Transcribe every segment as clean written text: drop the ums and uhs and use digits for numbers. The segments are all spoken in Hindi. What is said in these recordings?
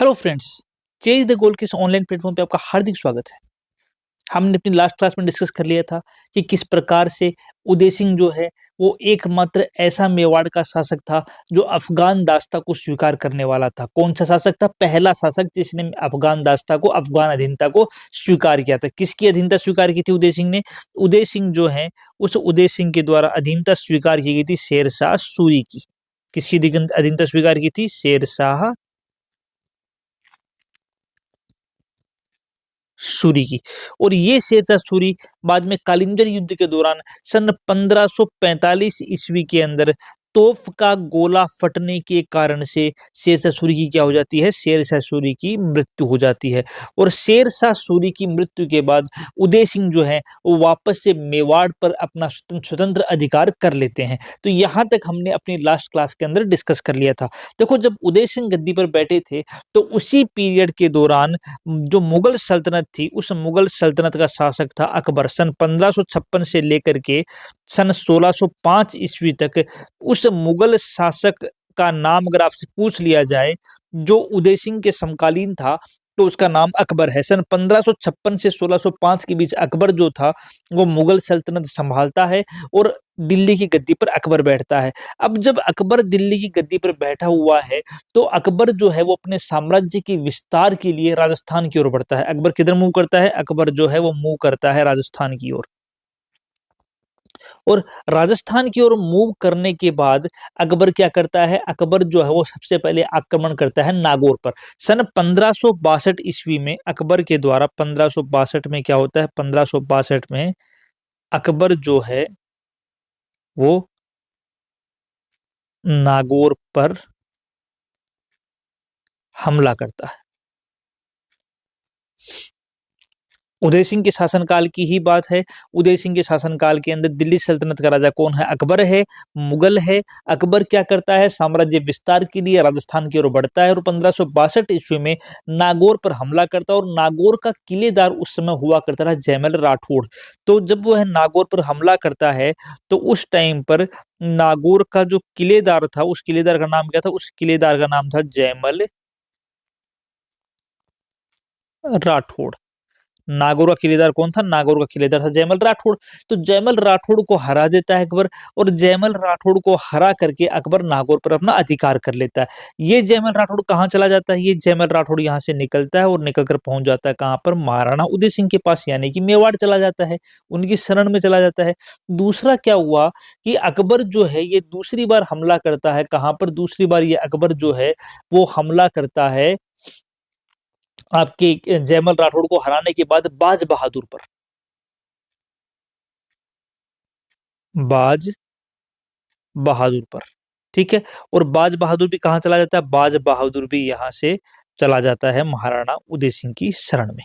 Hello friends, chase the goal के इस ऑनलाइन प्लेटफॉर्म पे आपका हार्दिक स्वागत है। हमने अपनी लास्ट क्लास में डिस्कस कर लिया था कि किस प्रकार से उदय सिंह जो है वो एकमात्र ऐसा मेवाड़ का शासक था जो अफगान दास्ता को स्वीकार करने वाला था। कौन सा शासक था? पहला शासक जिसने अफगान दास्ता को, अफगान अधीनता को स्वीकार किया था। किसकी अधीनता स्वीकार की थी उदय सिंह ने? उदय सिंह जो है उस उदय सिंह के द्वारा अधीनता स्वीकार की गई थी शेरशाह सूरी की। किसकी अधीनता स्वीकार की थी? शेरशाह सूरी की। और ये शेरशाह सूरी बाद में कालिंजर युद्ध के दौरान सन 1545 ईस्वी के अंदर तोप का गोला फटने के कारण से शेरशाह सूरी की क्या हो जाती है? शेरशाह सूरी की मृत्यु हो जाती है। और शेरशाह सूरी की मृत्यु के बाद उदय सिंह जो है वो वापस से मेवाड़ पर अपना स्वतंत्र अधिकार कर लेते हैं। तो यहाँ तक हमने अपनी लास्ट क्लास के अंदर डिस्कस कर लिया था। देखो, जब उदय सिंह गद्दी पर बैठे थे तो उसी पीरियड के दौरान जो मुगल सल्तनत थी, उस मुगल सल्तनत का शासक था अकबर। सन 1556 से लेकर के सन 1605 ईस्वी तक उस मुगल शासक का नाम अगर आपसे पूछ लिया जाए जो उदय सिंह के समकालीन था, तो उसका नाम अकबर है। सन 1556 से 1605 के बीच अकबर जो था वो मुगल सल्तनत संभालता है और दिल्ली की गद्दी पर अकबर बैठता है। अब जब अकबर दिल्ली की गद्दी पर बैठा हुआ है तो अकबर जो है वो अपने साम्राज्य के विस्तार के लिए राजस्थान की ओर बढ़ता है। अकबर किधर मूव करता है? अकबर जो है वो मूव करता है राजस्थान की ओर। और राजस्थान की ओर मूव करने के बाद अकबर क्या करता है? अकबर जो है वो सबसे पहले आक्रमण करता है नागौर पर। सन 1562 ईस्वी में अकबर के द्वारा 1562 में क्या होता है? 1562 में अकबर जो है वो नागौर पर हमला करता है। उदय सिंह के शासनकाल की ही बात है। उदय सिंह के शासनकाल के अंदर दिल्ली सल्तनत का राजा कौन है? अकबर है, मुगल है। अकबर क्या करता है? साम्राज्य विस्तार के लिए राजस्थान की ओर बढ़ता है और 1562 ईस्वी में नागौर पर हमला करता है। और नागौर का किलेदार उस समय हुआ करता था जयमल राठौड़। तो जब वो है नागौर पर हमला करता है तो उस टाइम पर नागौर का जो किलेदार था, उस किलेदार का नाम क्या था? उस किलेदार का नाम था जयमल राठौड़। नागौर का किलेदार कौन था? नागौर का किलेदार था जयमल राठौड़। तो जयमल राठौड़ को हरा देता है अकबर और जयमल राठौड़ को हरा करके अकबर नागौर पर अपना अधिकार कर लेता है। ये जयमल राठौड़ कहाँ चला जाता है? ये जयमल राठौड़ यहाँ से निकलता है और निकल कर पहुंच जाता है कहाँ पर? महाराणा उदय सिंह के पास, यानी कि मेवाड़ चला जाता है, उनकी शरण में चला जाता है। दूसरा क्या हुआ कि अकबर जो है ये दूसरी बार हमला करता है। कहाँ पर? दूसरी बार ये अकबर जो है वो हमला करता है आपके जयमल राठौड़ को हराने के बाद बाज बहादुर पर। बाज बहादुर पर, ठीक है। और बाज बहादुर भी कहाँ चला जाता है? बाज बहादुर भी यहाँ से चला जाता है महाराणा उदय सिंह की शरण में,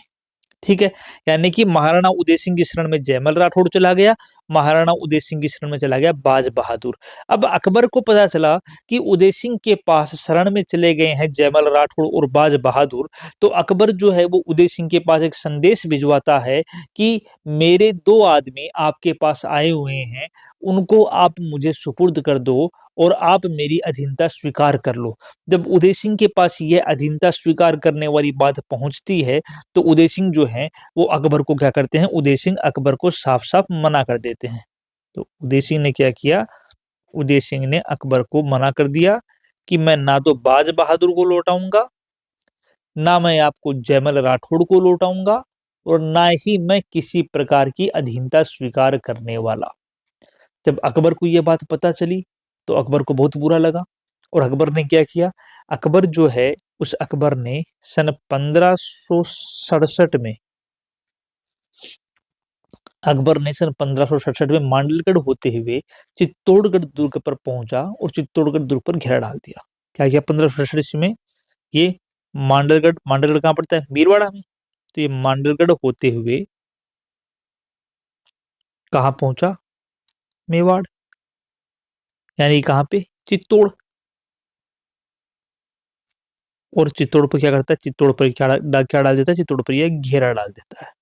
ठीक है। यानी कि महाराणा उदय सिंह की शरण में जयमल राठौड़ चला गया, महाराणा उदय सिंह की शरण में चला गया बाज बहादुर। अब अकबर को पता चला कि उदय सिंह के पास शरण में चले गए हैं जयमल राठौड़ और बाज बहादुर, तो अकबर जो है वो उदय सिंह के पास एक संदेश भिजवाता है कि मेरे दो आदमी आपके पास आए हुए हैं, उनको आप मुझे सुपुर्द कर दो और आप मेरी अधीनता स्वीकार कर लो। जब उदय सिंह के पास यह अधीनता स्वीकार करने वाली बात पहुंचती है तो उदय सिंह जो है वो अकबर को क्या करते हैं? उदय सिंह अकबर को साफ साफ मना कर देते हैं। तो उदय सिंह ने क्या किया? उदय सिंह ने अकबर को मना कर दिया कि मैं ना तो बाज बहादुर को लौटाऊंगा, ना मैं आपको जयमल राठौड़ को लौटाऊंगा और ना ही मैं किसी प्रकार की अधीनता स्वीकार करने वाला। जब अकबर को यह बात पता चली तो अकबर को बहुत बुरा लगा और अकबर ने क्या किया? अकबर जो है उस अकबर ने सन 1567 में अकबर ने सन 1567 में मांडलगढ़ होते हुए चित्तौड़गढ़ दुर्ग पर पहुंचा और चित्तौड़गढ़ दुर्ग पर घेरा डाल दिया। क्या किया 1567 ईस्वी में? ये मांडलगढ़ कहाँ पड़ता है? भीलवाड़ा में। तो ये मांडलगढ़ होते हुए कहाँ पहुंचा? मेवाड़, यानी कहाँ पे? चित्तौड़। और चित्तौड़ पर क्या करता है? चित्तौड़ पर क्या डाल देता है? चित्तौड़ पर यह घेरा डाल देता है,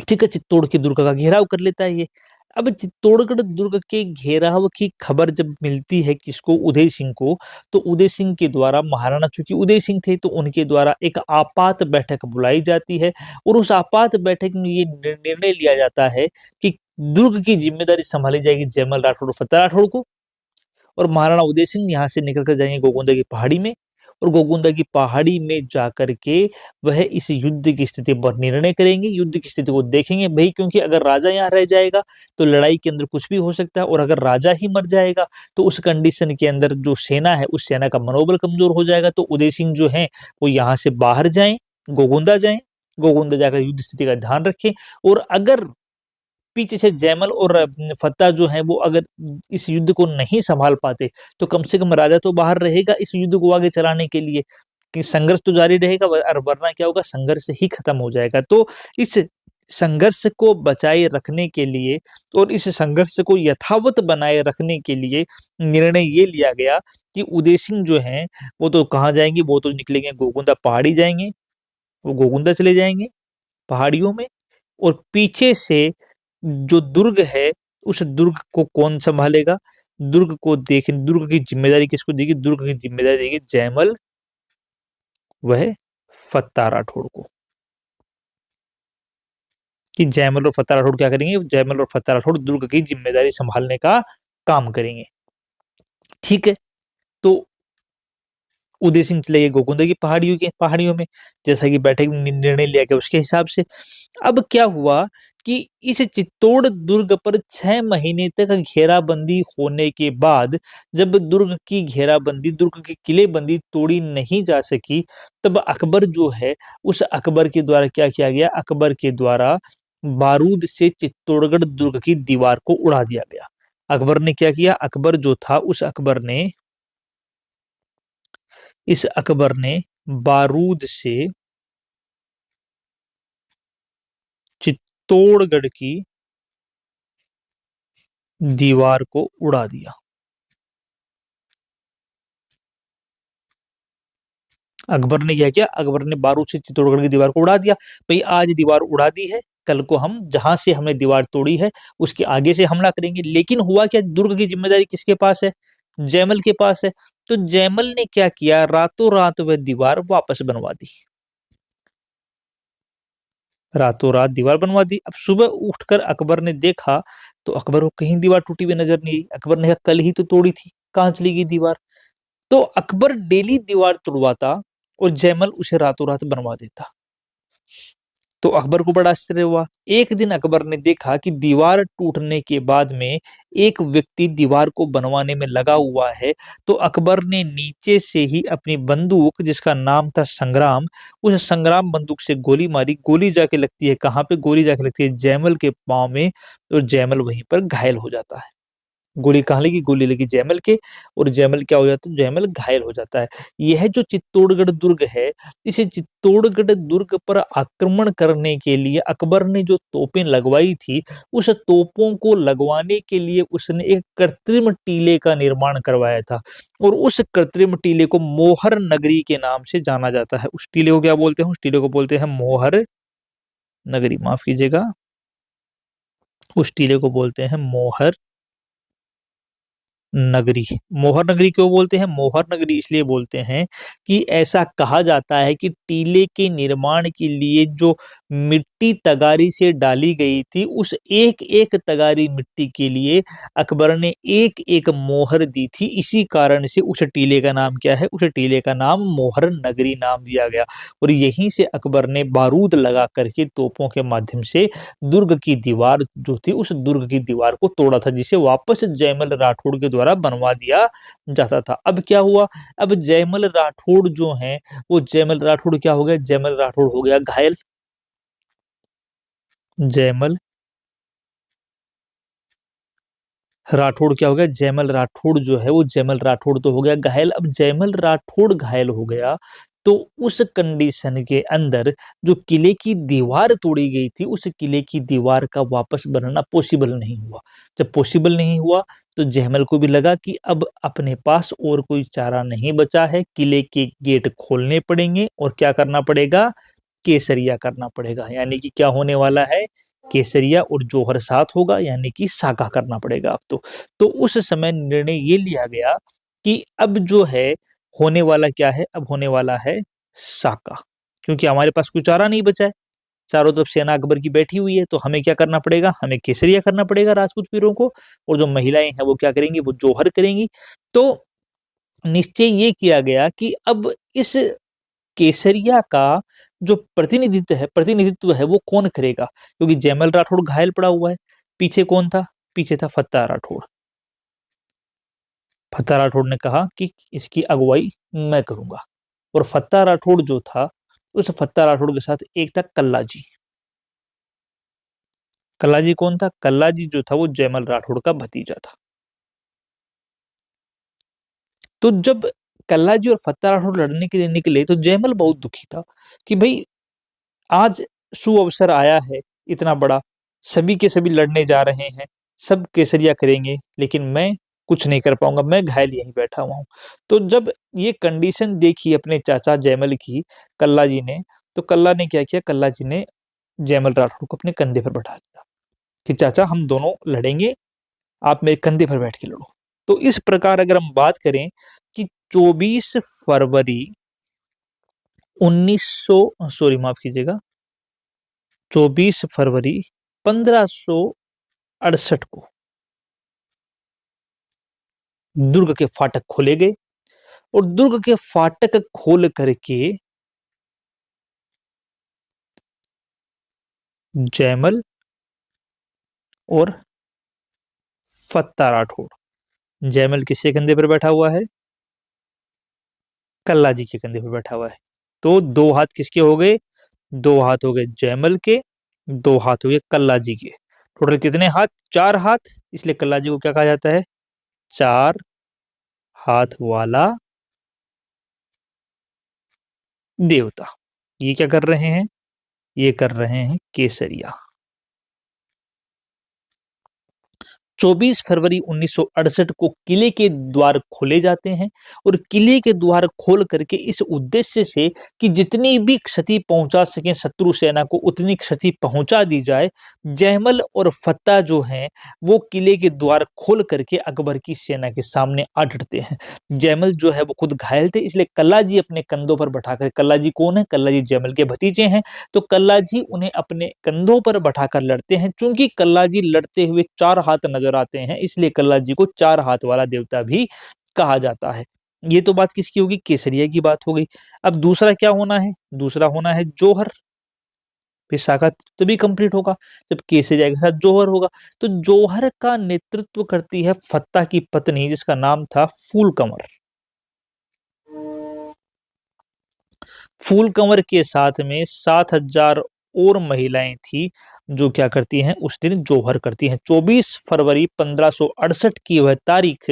ठीक है। चित्तौड़ की दुर्ग का घेराव कर लेता है ये। अब चित्तौड़गढ़ दुर्ग के घेराव की खबर जब मिलती है किसको, उदय सिंह को, तो उदय सिंह के द्वारा, महाराणा चूंकि उदय सिंह थे तो उनके द्वारा एक आपात बैठक बुलाई जाती है और उस आपात बैठक में ये निर्णय लिया जाता है कि दुर्ग की जिम्मेदारी संभाली जाएगी जयमल राठौड़ और फतेह राठौड़ को, और महाराणा उदय सिंह यहाँ से निकल कर जाएंगे गोगुंदा की पहाड़ी में, और गोगुंदा की पहाड़ी में जाकर के वह इस युद्ध की स्थिति पर निर्णय करेंगे, युद्ध की स्थिति को देखेंगे भाई, क्योंकि अगर राजा यहाँ रह जाएगा तो लड़ाई के अंदर कुछ भी हो सकता है, और अगर राजा ही मर जाएगा तो उस कंडीशन के अंदर जो सेना है उस सेना का मनोबल कमजोर हो जाएगा। तो उदय सिंह जो है वो यहाँ से बाहर जाएं, गोगुंदा जाएं, गोगुंदा जाकर युद्ध स्थिति का ध्यान रखें, और अगर पीछे से जयमल और फत्ता जो है वो अगर इस युद्ध को नहीं संभाल पाते तो कम से कम राजा तो बाहर रहेगा इस युद्ध को आगे चलाने के लिए, कि संघर्ष तो जारी रहेगा, और वरना क्या होगा, संघर्ष ही खत्म हो जाएगा। तो इस संघर्ष को बचाए रखने के लिए और इस संघर्ष को यथावत बनाए रखने के लिए निर्णय ये लिया गया कि उदय सिंह जो है वो तो कहाँ जाएंगे, वो तो निकलेंगे गोगुंदा पहाड़ी जाएंगे, वो गोगुंदा चले जाएंगे पहाड़ियों में, और पीछे से जो दुर्ग है उस दुर्ग को कौन संभालेगा, दुर्ग को देख, दुर्ग की जिम्मेदारी किसको देगी, दुर्ग की जिम्मेदारी देगी जयमल वह फत्ता राठौड़ को, कि जयमल और फत्ता राठौड़ क्या करेंगे, जयमल और फत्ता राठौड़ दुर्ग की जिम्मेदारी संभालने का काम करेंगे। ठीक है, तो उदय सिंह चले गए गोकुंदा की पहाड़ियों में, जैसा कि बैठक में निर्णय लिया गया उसके हिसाब से। अब क्या हुआ कि इस चित्तौड़ दुर्ग पर 6 महीने तक घेराबंदी होने के बाद जब दुर्ग की घेराबंदी, दुर्ग की किलेबंदी तोड़ी नहीं जा सकी, तब अकबर जो है उस अकबर के द्वारा क्या किया गया, अकबर के द्वारा बारूद से चित्तौड़गढ़ दुर्ग की दीवार को उड़ा दिया गया। अकबर ने क्या किया, अकबर जो था इस अकबर ने बारूद से चित्तौड़गढ़ की दीवार को उड़ा दिया। अकबर ने क्या किया, अकबर ने बारूद से चित्तौड़गढ़ की दीवार को उड़ा दिया। भाई आज दीवार उड़ा दी है, कल को हम जहां से हमने दीवार तोड़ी है उसके आगे से हमला करेंगे। लेकिन हुआ क्या, दुर्ग की जिम्मेदारी किसके पास है, जयमल के पास है। तो जयमल ने क्या किया, रातों रात वह दीवार वापस बनवा दी, रातों रात दीवार बनवा दी। अब सुबह उठकर अकबर ने देखा तो अकबर को कहीं दीवार टूटी हुई नजर नहीं आई। अकबर ने कहा कल ही तो तोड़ी थी, कहाँ चली गई दीवार। तो अकबर डेली दीवार तोड़वाता और जयमल उसे रातों रात बनवा देता। तो अकबर को बड़ा आश्चर्य हुआ। एक दिन अकबर ने देखा कि दीवार टूटने के बाद में एक व्यक्ति दीवार को बनवाने में लगा हुआ है। तो अकबर ने नीचे से ही अपनी बंदूक, जिसका नाम था संग्राम, उस संग्राम बंदूक से गोली मारी। गोली जाके लगती है कहाँ पे, गोली जाके लगती है जयमल के पांव में, और जयमल वहीं पर घायल हो जाता है। गोली कहाँ लगी, गोली लगी जयमल के, और जयमल क्या हो जाता है, जयमल घायल हो जाता है। यह जो चित्तौड़गढ़ दुर्ग है, इसे चित्तौड़गढ़ दुर्ग पर आक्रमण करने के लिए अकबर ने जो तोपें लगवाई थी, उस तोपों को लगवाने के लिए उसने एक कृत्रिम टीले का निर्माण करवाया था, और उस कृत्रिम टीले को मोहर नगरी के नाम से जाना जाता है। उस टीले को क्या बोलते हैं, उस टीले को बोलते हैं मोहर नगरी, माफ कीजिएगा, उस टीले को बोलते हैं मोहर नगरी। मोहर नगरी क्यों बोलते हैं, मोहर नगरी इसलिए बोलते हैं कि ऐसा कहा जाता है कि टीले के निर्माण के लिए जो मिट्टी तगारी से डाली गई थी, उस एक एक तगारी मिट्टी के लिए अकबर ने एक एक मोहर दी थी। इसी कारण से उस टीले का नाम क्या है, उस टीले का नाम मोहर नगरी नाम दिया गया। और यहीं से अकबर ने बारूद लगा करके तोपों के माध्यम से दुर्ग की दीवार जो थी, उस दुर्ग की दीवार को तोड़ा था, जिसे वापस जयमल राठौड़ के द्वारा बनवा दिया जाता था। अब क्या हुआ, अब जयमल राठौड़ जो हैं, वो जयमल राठौड़ क्या हो गया, जयमल राठौड़ हो गया घायल। जयमल राठौड़ क्या हो गया, जयमल राठौड़ जो है वो जयमल राठौड़ तो हो गया घायल। अब जयमल राठौड़ घायल हो गया तो उस कंडीशन के अंदर जो किले की दीवार तोड़ी गई थी, उस किले की दीवार का वापस बनना पॉसिबल नहीं हुआ। जब पॉसिबल नहीं हुआ तो जयमल को भी लगा कि अब अपने पास और कोई चारा नहीं बचा है, किले के गेट खोलने पड़ेंगे और क्या करना पड़ेगा, केसरिया करना पड़ेगा। यानी कि क्या होने वाला है, केसरिया और जौहर साथ होगा, यानी कि साका करना पड़ेगा अब तो। तो उस समय निर्णय ये लिया गया कि अब जो है होने वाला क्या है, अब होने वाला है साका, क्योंकि हमारे पास कोई चारा नहीं बचा है। चारों तरफ सेना अकबर की बैठी हुई है, तो हमें क्या करना पड़ेगा, हमें केसरिया करना पड़ेगा राजपूत वीरों को, और जो महिलाएं हैं वो क्या करेंगी, वो जौहर करेंगी। तो निश्चय ये किया गया कि अब इस केसरिया का जो प्रतिनिधित्व है वो कौन करेगा, क्योंकि जयमल राठौड़ घायल पड़ा हुआ है। पीछे कौन था, पीछे था फत्ता राठौड़। फत्ता राठौड़ ने कहा कि इसकी अगुवाई मैं करूंगा, और फत्ता राठौड़ जो था, उस फत्ता राठौड़ के साथ एक था कल्लाजी। कल्लाजी कौन था, कल्लाजी जो था वो जयमल राठौड़ का भतीजा था। तो जब कल्लाजी और फत्ता राठौड़ लड़ने के लिए निकले तो जयमल बहुत दुखी था कि भाई आज सुअवसर आया है इतना बड़ा, सभी के सभी लड़ने जा रहे हैं, सब केसरिया करेंगे, लेकिन मैं कुछ नहीं कर पाऊंगा, मैं घायल यहीं बैठा हुआ हूँ। तो जब ये कंडीशन देखी अपने चाचा जयमल की कल्ला जी ने, तो कल्ला ने क्या किया, कल्ला जी ने जयमल राठौड़ को अपने कंधे पर बैठा दिया कि चाचा हम दोनों लड़ेंगे, आप मेरे कंधे पर बैठ के लड़ो। तो इस प्रकार अगर हम बात करें कि 24 फरवरी 1900 सॉरी माफ कीजिएगा 24 फरवरी 1568 को दुर्ग के फाटक खोले गए, और दुर्ग के फाटक खोल करके जयमल और फत्ता राठौड़, जयमल किसके कंधे पर बैठा हुआ है, कल्ला जी के कंधे पर बैठा हुआ है। तो दो हाथ किसके हो गए, दो हाथ हो गए जयमल के, दो हाथ हो गए कल्ला जी के। टोटल कितने हाथ, चार हाथ, इसलिए कल्ला जी को क्या कहा जाता है, चार हाथ वाला देवता। ये क्या कर रहे हैं, ये कर रहे हैं केसरिया। 24 फरवरी 1968 को किले के द्वार खोले जाते हैं, और किले के द्वार खोल करके इस उद्देश्य से कि जितनी भी क्षति पहुंचा सके शत्रु सेना को, उतनी क्षति पहुंचा दी जाए। जयमल और फत्ता जो हैं वो किले के द्वार खोल करके अकबर की सेना के सामने आ डटते हैं। जयमल जो है वो खुद घायल थे, इसलिए कल्ला जी अपने कंधों पर बैठाकर, कल्ला जी कौन है, कल्ला जी जयमल के भतीजे हैं, तो कल्ला जी उन्हें अपने कंधों पर बैठाकर लड़ते हैं। चूंकि कल्ला जी लड़ते हुए चार हाथ नजर आते हैं, इसलिए कल्ला जी को चार हाथ वाला देवता भी कहा जाता है। ये तो बात किसकी होगी, केसरिया की बात हो गई। अब दूसरा क्या होना है, दूसरा होना है जौहर। फिर शाखा तभी कंप्लीट होगा जब केसरिया के साथ जौहर होगा। तो जौहर का नेतृत्व करती है फत्ता की पत्नी, जिसका नाम था फूल कंवर। फूल कंवर के साथ में 7,000 और महिलाएं थी, जो क्या करती हैं, उस दिन जौहर करती हैं। 24 फरवरी 1568 की वह तारीख,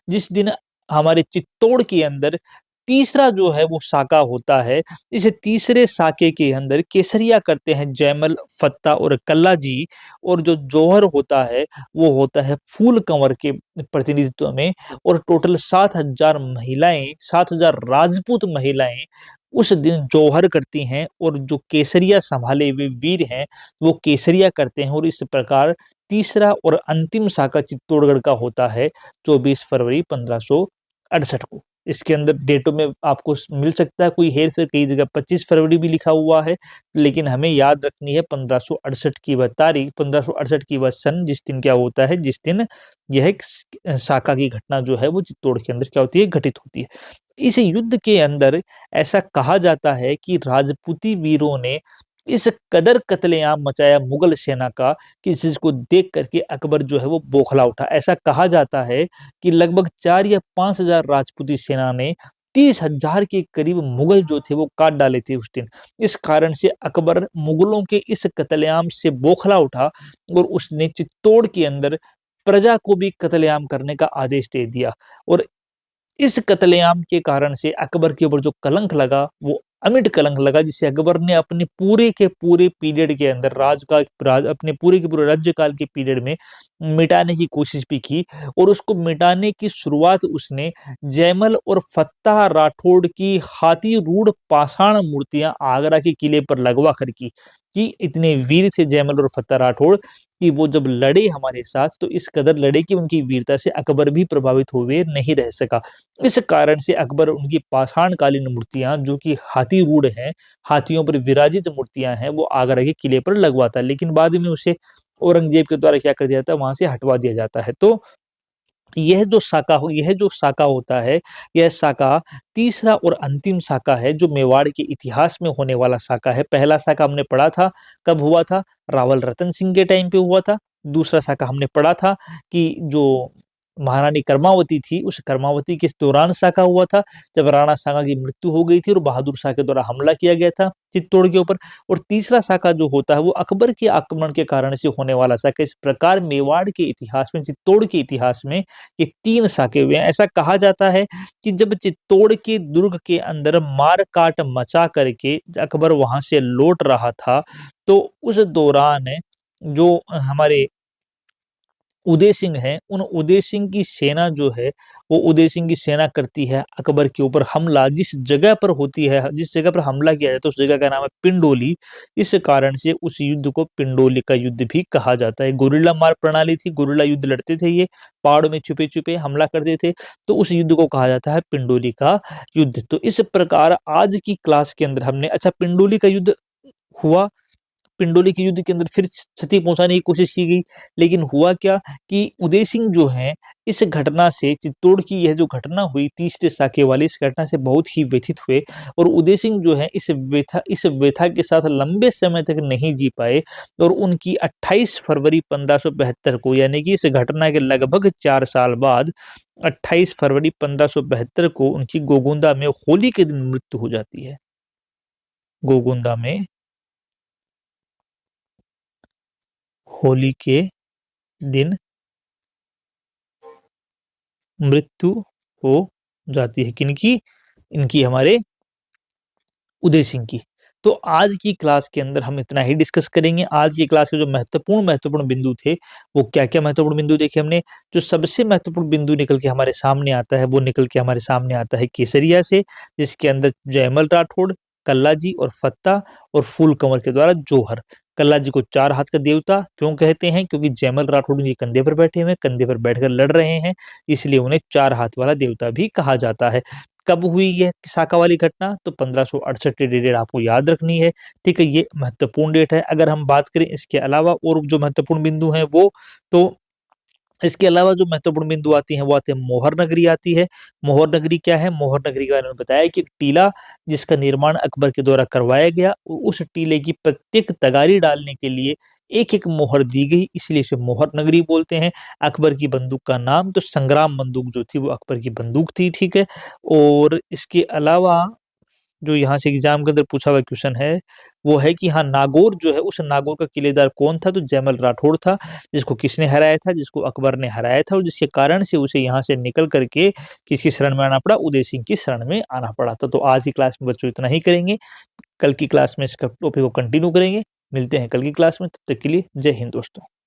जिस दिन हमारे चित्तौड़ के अंदर तीसरा जो है वो साका होता है। इस तीसरे साके के अंदर केसरिया करते हैं जयमल, फत्ता और कल्ला जी, और जो जौहर होता है वो होता है फूल कंवर के प्रतिनिधित्व में। और टोटल 7,000 महिलाएं, 7,000 राजपूत महिलाएं उस दिन जौहर करती हैं, और जो केसरिया संभाले हुए वीर हैं वो केसरिया करते हैं। और इस प्रकार तीसरा और अंतिम साका चित्तौड़गढ़ का होता है 24 फरवरी 1568 को। इसके अंदर डेटों में आपको मिल सकता है कोई हेर फेर, कई जगह 25 फरवरी भी लिखा हुआ है, लेकिन हमें याद रखनी है 1568 की वह तारीख, 1568 की वह सन, जिस दिन क्या होता है, जिस दिन यह एक साका की घटना जो है वो चित्तौड़ के अंदर क्या होती है, घटित होती है। इस युद्ध के अंदर ऐसा कहा जाता है कि राजपूती वीरों ने इस कदर कत्लेआम मचाया मुगल सेना का कि जिसको देख करके अकबर जो है वो बौखला उठा। ऐसा कहा जाता है कि लगभग 4 या 5,000 राजपूती सेना ने 30,000 के करीब मुगल जो थे वो काट डाले थे उस दिन। इस कारण से अकबर मुगलों के इस कत्लेआम से बौखला उठा, और उसने चित्तौड़ के अंदर प्रजा को भी कत्लेआम करने का आदेश दे दिया। और इस कत्लेआम के कारण से अकबर के ऊपर जो कलंक लगा वो अमिट कलंक लगा, जिसे अकबर ने अपने पूरे के पूरे पीरियड के अंदर अपने पूरे के पूरे राज्यकाल के पीरियड में मिटाने की कोशिश भी की, और उसको मिटाने की शुरुआत उसने जयमल और फत्ता राठौड़ की हाथी रूढ़ पाषाण मूर्तियां आगरा के किले पर लगवा कर की। कि इतने वीर थे जयमल और फत्ता राठौड़ कि वो जब लड़े हमारे साथ तो इस कदर लड़े कि उनकी वीरता से अकबर भी प्रभावित हुए नहीं रह सका। इस कारण से अकबर उनकी पाषाण कालीन मूर्तियां, जो कि हाथी रूढ़ हैं, हाथियों पर विराजित मूर्तियां हैं, वो आगरा के किले पर लगवाता है, लेकिन बाद में उसे औरंगजेब के द्वारा क्या कर दिया जाता है, वहां से हटवा दिया जाता है। तो यह जो साका होता है, यह साका तीसरा और अंतिम साका है जो मेवाड़ के इतिहास में होने वाला साका है। पहला साका हमने पढ़ा था, कब हुआ था? रावल रतन सिंह के टाइम पे हुआ था। दूसरा साका हमने पढ़ा था कि जो महारानी कर्मावती थी, उस कर्मावती के दौरान साका हुआ था, जब राणा सांगा की मृत्यु हो गई थी और बहादुर शाह के द्वारा हमला किया गया था चित्तौड़ के ऊपर। और तीसरा साका जो होता है वो अकबर के आक्रमण के कारण से होने वाला साका। इस प्रकार मेवाड़ के इतिहास में, चित्तौड़ के इतिहास में ये 3 साके हुए हैं। ऐसा कहा जाता है कि जब चित्तौड़ के दुर्ग के अंदर मार काट मचा करके अकबर वहां से लौट रहा था, तो उस दौरान जो हमारे उदय सिंह हैं, उन उदय सिंह की सेना जो है, वो उदय सिंह की सेना करती है अकबर के ऊपर हमला। जिस जगह पर होती है, जिस जगह पर हमला किया जाता है, उस जगह का नाम है पिंडोली। इस कारण से उस युद्ध को पिंडोली का युद्ध भी कहा जाता है। गुरिल्ला मार प्रणाली थी, गुरिल्ला युद्ध लड़ते थे, ये पहाड़ों में छुपे छुपे हमला करते थे, तो उस युद्ध को कहा जाता है पिंडोली का युद्ध। तो इस प्रकार आज की क्लास के अंदर हमने, अच्छा पिंडोली का युद्ध हुआ, पिंडोली के युद्ध के अंदर फिर क्षति पहुंचाने की कोशिश की गई, लेकिन हुआ क्या कि उदय सिंह जो हैं, इस घटना से, चित्तौड़ की यह जो घटना हुई तीसरे साके वाली, इस घटना से बहुत ही व्यथित हुए, और उदय सिंह जो है इस व्यथा के साथ लंबे समय तक नहीं जी पाए, और उनकी 28 फरवरी 1572 को, यानी कि इस घटना के लगभग 4 साल बाद 28 फरवरी 1572 को उनकी गोगुंदा में होली के दिन मृत्यु हो जाती है। गोगुंदा में होली के दिन मृत्यु हो जाती है। किनकी? इनकी, हमारे उदय सिंह की। तो आज की क्लास के अंदर हम इतना ही डिस्कस करेंगे। आज की क्लास के जो महत्वपूर्ण बिंदु थे, वो क्या-क्या महत्वपूर्ण बिंदु देखे हमने। जो सबसे महत्वपूर्ण बिंदु निकल के हमारे सामने आता है, वो निकल के हमारे सामने आता है केसरिया से, जिसके अंदर जयमल राठौड़, कल्लाजी और फत्ता और फूल कंवर के द्वारा जौहर। कल्लाजी को 4 हाथ का देवता क्यों कहते हैं? क्योंकि जयमल राठौड़ उनके कंधे पर बैठे हुए हैं, कंधे पर बैठकर लड़ रहे हैं, इसलिए उन्हें 4 हाथ वाला देवता भी कहा जाता है। कब हुई यह साका वाली घटना? तो 1568 की डेट आपको याद रखनी है, ठीक है? ये महत्वपूर्ण डेट है। अगर हम बात करें इसके अलावा और जो महत्वपूर्ण बिंदु हैं वो, तो इसके अलावा जो महत्वपूर्ण बिंदु आती हैं वो आते हैं मोहर नगरी आती है। मोहर नगरी क्या है? मोहर नगरी के बारे में बताया कि टीला जिसका निर्माण अकबर के द्वारा करवाया गया, उस टीले की प्रत्येक तगारी डालने के लिए एक-एक मोहर दी गई, इसलिए इसे मोहर नगरी बोलते हैं। अकबर की बंदूक का नाम तो संग्राम बंदूक जो थी वो अकबर की बंदूक थी, ठीक है? और इसके अलावा जो यहाँ से एग्जाम के अंदर पूछा हुआ क्वेश्चन है, वो है कि हाँ, नागौर जो है, उस नागौर का किलेदार कौन था? तो जयमल राठौड़ था। जिसको किसने हराया था? जिसको अकबर ने हराया था, और जिसके कारण से उसे यहाँ से निकल करके किसकी शरण में आना पड़ा? उदय सिंह की शरण में आना पड़ा था। तो आज की क्लास में बच्चों इतना ही करेंगे। कल की क्लास में इसका टॉपिक को कंटिन्यू करेंगे। मिलते हैं कल की क्लास में, तब तक के लिए जय हिंद दोस्तों।